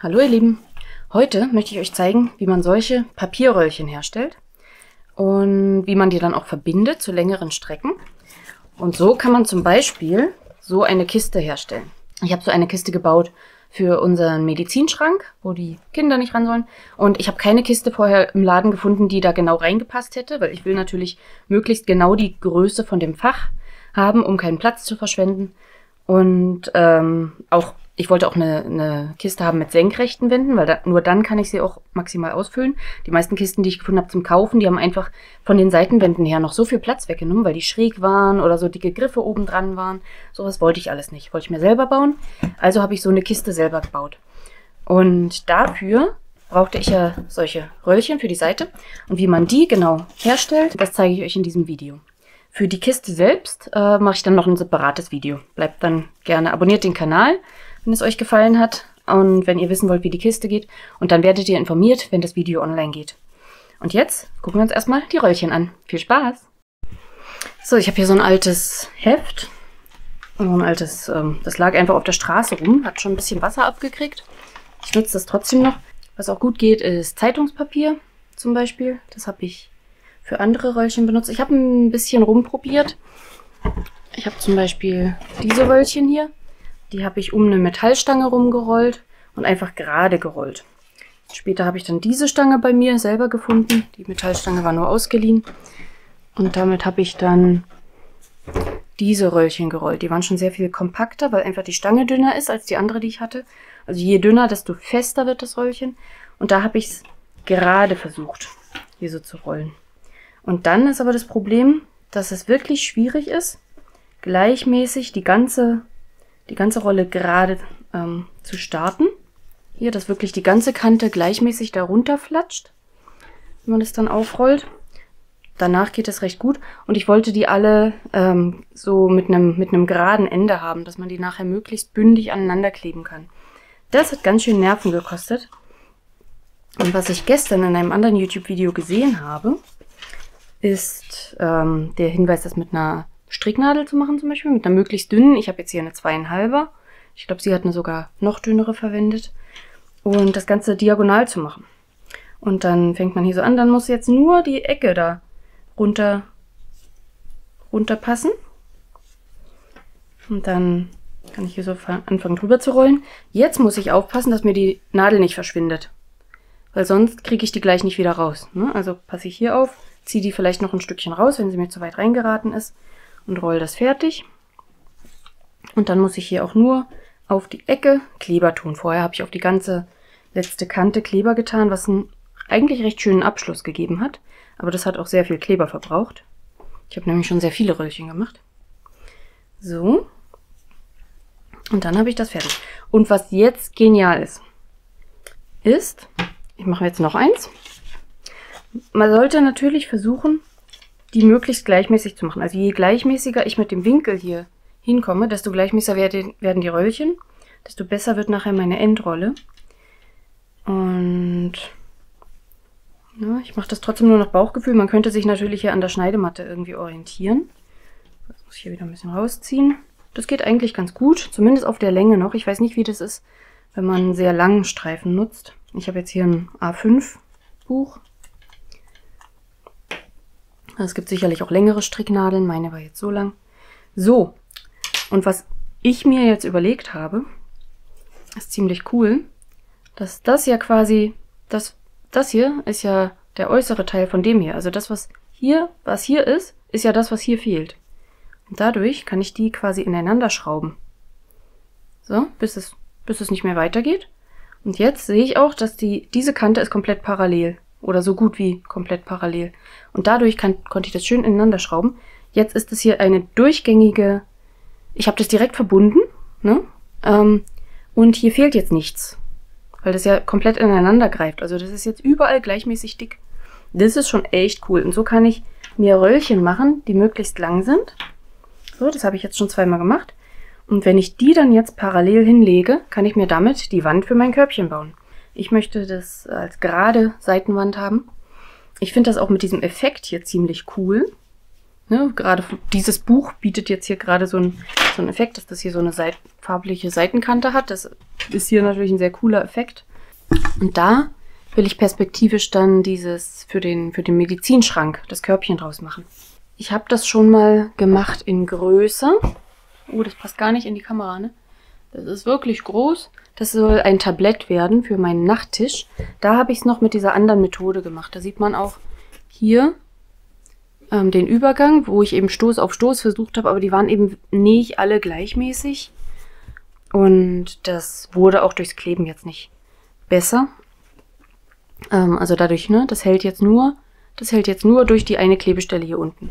Hallo ihr Lieben, heute möchte ich euch zeigen, wie man solche Papierröllchen herstellt und wie man die dann auch verbindet zu längeren Strecken. Und so kann man zum Beispiel so eine Kiste herstellen. Ich habe so eine Kiste gebaut für unseren Medizinschrank, wo die Kinder nicht ran sollen. Und ich habe keine Kiste vorher im Laden gefunden, die da genau reingepasst hätte, weil ich will natürlich möglichst genau die Größe von dem Fach haben, um keinen Platz zu verschwenden. Und ich wollte auch eine Kiste haben mit senkrechten Wänden, weil nur dann kann ich sie auch maximal ausfüllen. Die meisten Kisten, die ich gefunden habe zum Kaufen, die haben einfach von den Seitenwänden her noch so viel Platz weggenommen, weil die schräg waren oder so dicke Griffe oben dran waren. Sowas wollte ich alles nicht. Wollte ich mir selber bauen. Also habe ich so eine Kiste selber gebaut. Und dafür brauchte ich ja solche Röllchen für die Seite. Und wie man die genau herstellt, das zeige ich euch in diesem Video. Für die Kiste selbst mache ich dann noch ein separates Video. Bleibt dann gerne, abonniert den Kanal, wenn es euch gefallen hat und wenn ihr wissen wollt, wie die Kiste geht. Und dann werdet ihr informiert, wenn das Video online geht. Und jetzt gucken wir uns erstmal die Röllchen an. Viel Spaß! So, ich habe hier so ein altes Heft. So ein altes, das lag einfach auf der Straße rum, hat schon ein bisschen Wasser abgekriegt. Ich nutze das trotzdem noch. Was auch gut geht, ist Zeitungspapier zum Beispiel. Das habe ich für andere Röllchen benutzt. Ich habe ein bisschen rumprobiert. Ich habe zum Beispiel diese Röllchen hier. Die habe ich um eine Metallstange rumgerollt und einfach gerade gerollt. Später habe ich dann diese Stange bei mir selber gefunden. Die Metallstange war nur ausgeliehen. Und damit habe ich dann diese Röllchen gerollt. Die waren schon sehr viel kompakter, weil einfach die Stange dünner ist als die andere, die ich hatte. Also je dünner, desto fester wird das Röllchen. Und da habe ich es gerade versucht, hier so zu rollen. Und dann ist aber das Problem, dass es wirklich schwierig ist, gleichmäßig die ganze Rolle gerade zu starten. Hier, dass wirklich die ganze Kante gleichmäßig darunter flatscht, wenn man das dann aufrollt. Danach geht es recht gut. Und ich wollte die alle so mit einem geraden Ende haben, dass man die nachher möglichst bündig aneinander kleben kann. Das hat ganz schön Nerven gekostet. Und was ich gestern in einem anderen YouTube-Video gesehen habe, ist der Hinweis, das mit einer Stricknadel zu machen zum Beispiel, mit einer möglichst dünnen. Ich habe jetzt hier eine 2,5er. Ich glaube, sie hat eine sogar noch dünnere verwendet. Und das Ganze diagonal zu machen. Und dann fängt man hier so an, dann muss jetzt nur die Ecke da runter passen. Und dann kann ich hier so anfangen drüber zu rollen. Jetzt muss ich aufpassen, dass mir die Nadel nicht verschwindet. Weil sonst kriege ich die gleich nicht wieder raus. Ne? Also passe ich hier auf, ziehe die vielleicht noch ein Stückchen raus, wenn sie mir zu weit reingeraten ist. Und roll das fertig. Und dann muss ich hier auch nur auf die Ecke Kleber tun. Vorher habe ich auf die ganze letzte Kante Kleber getan, was einen eigentlich recht schönen Abschluss gegeben hat. Aber das hat auch sehr viel Kleber verbraucht. Ich habe nämlich schon sehr viele Röllchen gemacht. So. Und dann habe ich das fertig. Und was jetzt genial ist, ich mache jetzt noch eins. Man sollte natürlich versuchen, die möglichst gleichmäßig zu machen. Also je gleichmäßiger ich mit dem Winkel hier hinkomme, desto gleichmäßiger werden die Röllchen, desto besser wird nachher meine Endrolle. Und ja, ich mache das trotzdem nur nach Bauchgefühl. Man könnte sich natürlich hier an der Schneidematte irgendwie orientieren. Das muss ich hier wieder ein bisschen rausziehen. Das geht eigentlich ganz gut, zumindest auf der Länge noch. Ich weiß nicht, wie das ist, wenn man einen sehr langen Streifen nutzt. Ich habe jetzt hier ein A5 Buch. Es gibt sicherlich auch längere Stricknadeln. Meine war jetzt so lang. So, und was ich mir jetzt überlegt habe, ist ziemlich cool, dass das ja quasi, das hier ist ja der äußere Teil von dem hier. Also das, was hier ist ja das, was hier fehlt. Und dadurch kann ich die quasi ineinander schrauben. So, bis es nicht mehr weitergeht. Und jetzt sehe ich auch, dass diese Kante ist komplett parallel. Oder so gut wie komplett parallel. Und dadurch konnte ich das schön ineinander schrauben. Jetzt ist es hier eine durchgängige... Ich habe das direkt verbunden. Ne? Und hier fehlt jetzt nichts. Weil das ja komplett ineinander greift. Also das ist jetzt überall gleichmäßig dick. Das ist schon echt cool. Und so kann ich mir Röllchen machen, die möglichst lang sind. So, das habe ich jetzt schon zweimal gemacht. Und wenn ich die dann jetzt parallel hinlege, kann ich mir damit die Wand für mein Körbchen bauen. Ich möchte das als gerade Seitenwand haben. Ich finde das auch mit diesem Effekt hier ziemlich cool. Ne, gerade dieses Buch bietet jetzt hier gerade so einen Effekt, dass das hier so eine farbliche Seitenkante hat. Das ist hier natürlich ein sehr cooler Effekt. Und da will ich perspektivisch dann dieses für den Medizinschrank, das Körbchen draus machen. Ich habe das schon mal gemacht in Größe. Oh, das passt gar nicht in die Kamera, ne? Das ist wirklich groß. Das soll ein Tablett werden für meinen Nachttisch. Da habe ich es noch mit dieser anderen Methode gemacht. Da sieht man auch hier den Übergang, wo ich eben Stoß auf Stoß versucht habe, aber die waren eben nicht alle gleichmäßig. Und das wurde auch durchs Kleben jetzt nicht besser. Also dadurch, ne, das hält jetzt nur durch die eine Klebestelle hier unten.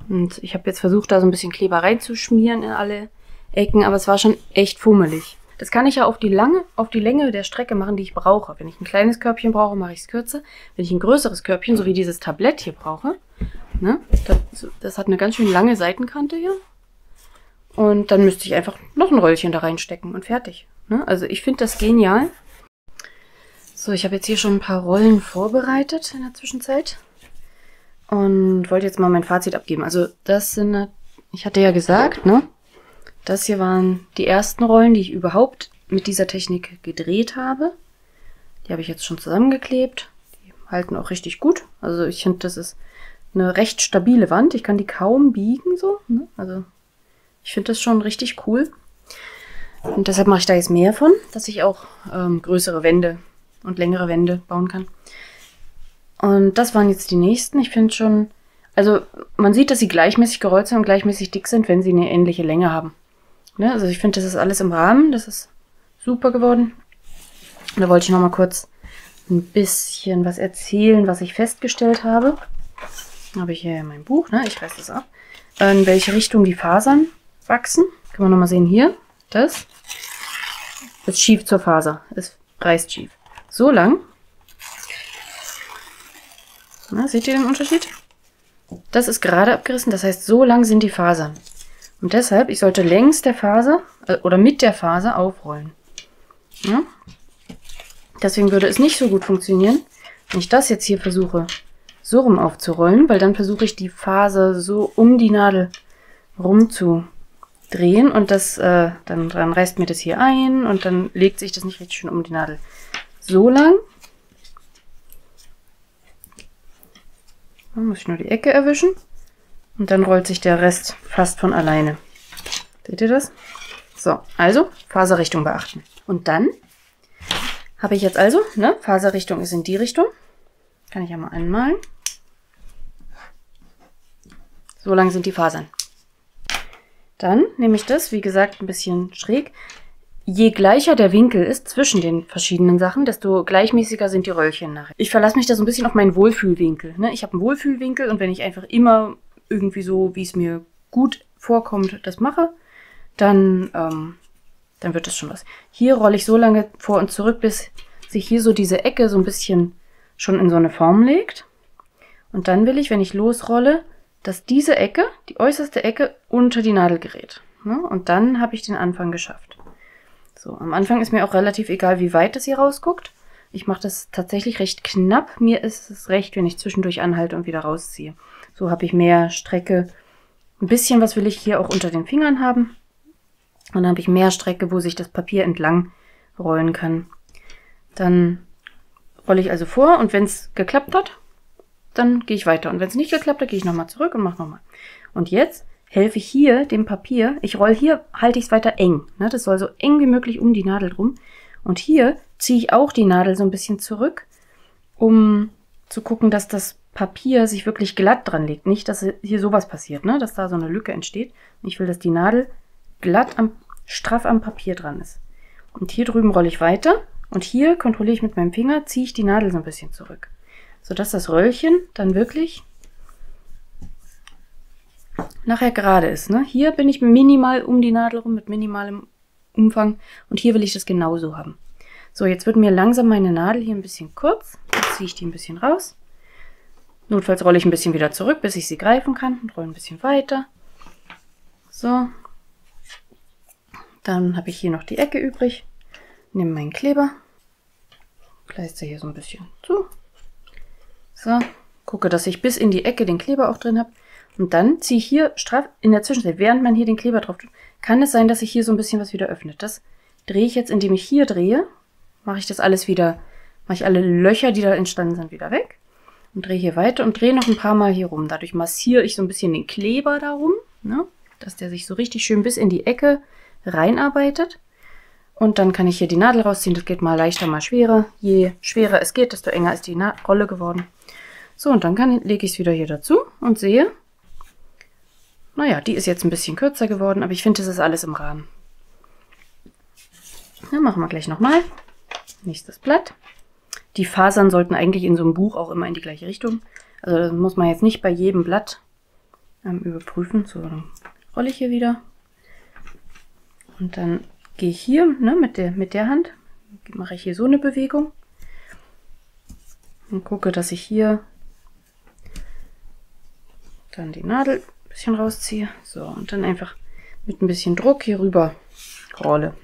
Und ich habe jetzt versucht, da so ein bisschen Kleber reinzuschmieren in alle Ecken, aber es war schon echt fummelig. Das kann ich ja auf die Länge der Strecke machen, die ich brauche. Wenn ich ein kleines Körbchen brauche, mache ich es kürzer. Wenn ich ein größeres Körbchen, so wie dieses Tablett hier brauche, ne, das hat eine ganz schön lange Seitenkante hier. Und dann müsste ich einfach noch ein Röllchen da reinstecken und fertig. Ne? Also ich finde das genial. So, ich habe jetzt hier schon ein paar Rollen vorbereitet in der Zwischenzeit. Und wollte jetzt mal mein Fazit abgeben. Also das sind, ich hatte ja gesagt, ne? Das hier waren die ersten Rollen, die ich überhaupt mit dieser Technik gedreht habe. Die habe ich jetzt schon zusammengeklebt. Die halten auch richtig gut. Also ich finde, das ist eine recht stabile Wand. Ich kann die kaum biegen so. Ne? Also ich finde das schon richtig cool. Und deshalb mache ich da jetzt mehr von, dass ich auch größere Wände und längere Wände bauen kann. Und das waren jetzt die nächsten. Ich finde schon, also man sieht, dass sie gleichmäßig gerollt sind und gleichmäßig dick sind, wenn sie eine ähnliche Länge haben. Ne? Also ich finde, das ist alles im Rahmen. Das ist super geworden. Und da wollte ich noch mal kurz ein bisschen was erzählen, was ich festgestellt habe. Da habe ich hier mein Buch, ne? Ich reiße das ab. In welche Richtung die Fasern wachsen. Können wir noch mal sehen hier. Das ist schief zur Faser. Es reißt schief. So lang. Na, seht ihr den Unterschied? Das ist gerade abgerissen, das heißt, so lang sind die Fasern. Und deshalb, ich sollte längs der Faser oder mit der Faser aufrollen. Ja? Deswegen würde es nicht so gut funktionieren, wenn ich das jetzt hier versuche, so rum aufzurollen, weil dann versuche ich die Faser so um die Nadel rumzudrehen und das, dann reißt mir das hier ein und dann legt sich das nicht richtig schön um die Nadel. So lang. Dann muss ich nur die Ecke erwischen und dann rollt sich der Rest fast von alleine. Seht ihr das? So, also Faserrichtung beachten. Und dann habe ich jetzt also, ne, Faserrichtung ist in die Richtung. Kann ich ja mal anmalen. So lang sind die Fasern. Dann nehme ich das, wie gesagt, ein bisschen schräg. Je gleicher der Winkel ist zwischen den verschiedenen Sachen, desto gleichmäßiger sind die Röllchen nachher. Ich verlasse mich da so ein bisschen auf meinen Wohlfühlwinkel. Ne? Ich habe einen Wohlfühlwinkel und wenn ich einfach immer irgendwie so, wie es mir gut vorkommt, das mache, dann wird das schon was. Hier rolle ich so lange vor und zurück, bis sich hier so diese Ecke so ein bisschen schon in so eine Form legt. Und dann will ich, wenn ich losrolle, dass diese Ecke, die äußerste Ecke, unter die Nadel gerät. Ne? Und dann habe ich den Anfang geschafft. So, am Anfang ist mir auch relativ egal, wie weit das hier rausguckt. Ich mache das tatsächlich recht knapp. Mir ist es recht, wenn ich zwischendurch anhalte und wieder rausziehe. So habe ich mehr Strecke. Ein bisschen was will ich hier auch unter den Fingern haben. Und dann habe ich mehr Strecke, wo sich das Papier entlang rollen kann. Dann rolle ich also vor und wenn es geklappt hat, dann gehe ich weiter. Und wenn es nicht geklappt hat, gehe ich nochmal zurück und mache nochmal. Und jetzt helfe ich hier dem Papier, ich rolle hier, halte ich es weiter eng. Ne? Das soll so eng wie möglich um die Nadel drum. Und hier ziehe ich auch die Nadel so ein bisschen zurück, um zu gucken, dass das Papier sich wirklich glatt dran legt. Nicht, dass hier sowas passiert, ne? Dass da so eine Lücke entsteht. Ich will, dass die Nadel glatt straff am Papier dran ist. Und hier drüben rolle ich weiter. Und hier kontrolliere ich mit meinem Finger, ziehe ich die Nadel so ein bisschen zurück. Sodass das Röllchen dann wirklich nachher gerade ist. Ne? Hier bin ich minimal um die Nadel rum, mit minimalem Umfang. Und hier will ich das genauso haben. So, jetzt wird mir langsam meine Nadel hier ein bisschen kurz. Jetzt ziehe ich die ein bisschen raus. Notfalls rolle ich ein bisschen wieder zurück, bis ich sie greifen kann. Und rolle ein bisschen weiter. So. Dann habe ich hier noch die Ecke übrig. Nehme meinen Kleber. Kleister hier so ein bisschen zu. So. Gucke, dass ich bis in die Ecke den Kleber auch drin habe. Und dann ziehe ich hier straff in der Zwischenzeit, während man hier den Kleber drauf tut, kann es sein, dass sich hier so ein bisschen was wieder öffnet. Das drehe ich jetzt, indem ich hier drehe. mache ich das alles wieder, mache ich alle Löcher, die da entstanden sind, wieder weg. Und drehe hier weiter und drehe noch ein paar Mal hier rum. Dadurch massiere ich so ein bisschen den Kleber darum, ne? Dass der sich so richtig schön bis in die Ecke reinarbeitet. Und dann kann ich hier die Nadel rausziehen. Das geht mal leichter, mal schwerer. Je schwerer es geht, desto enger ist die Rolle geworden. So, und dann lege ich es wieder hier dazu und sehe, naja, die ist jetzt ein bisschen kürzer geworden, aber ich finde, das ist alles im Rahmen. Ja, machen wir gleich nochmal. Nächstes Blatt. Die Fasern sollten eigentlich in so einem Buch auch immer in die gleiche Richtung. Also das muss man jetzt nicht bei jedem Blatt überprüfen. So, dann rolle ich hier wieder. Und dann gehe ich hier, ne, mit der Hand, mache ich hier so eine Bewegung. Und gucke, dass ich hier dann die Nadel ein bisschen rausziehe. So, und dann einfach mit ein bisschen Druck hier rüber rolle.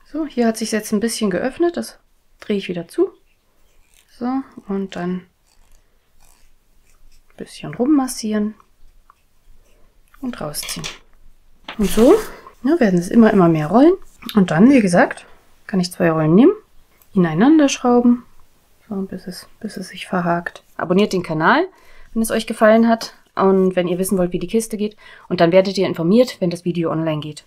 So, hier hat sich jetzt ein bisschen geöffnet, das drehe ich wieder zu. So, und dann ein bisschen rummassieren und rausziehen. Und so, ja, werden es immer mehr Rollen. Und dann, wie gesagt, kann ich 2 Rollen nehmen, ineinander schrauben, so, bis es sich verhakt. Abonniert den Kanal, wenn es euch gefallen hat und wenn ihr wissen wollt, wie die Kiste geht. Und dann werdet ihr informiert, wenn das Video online geht.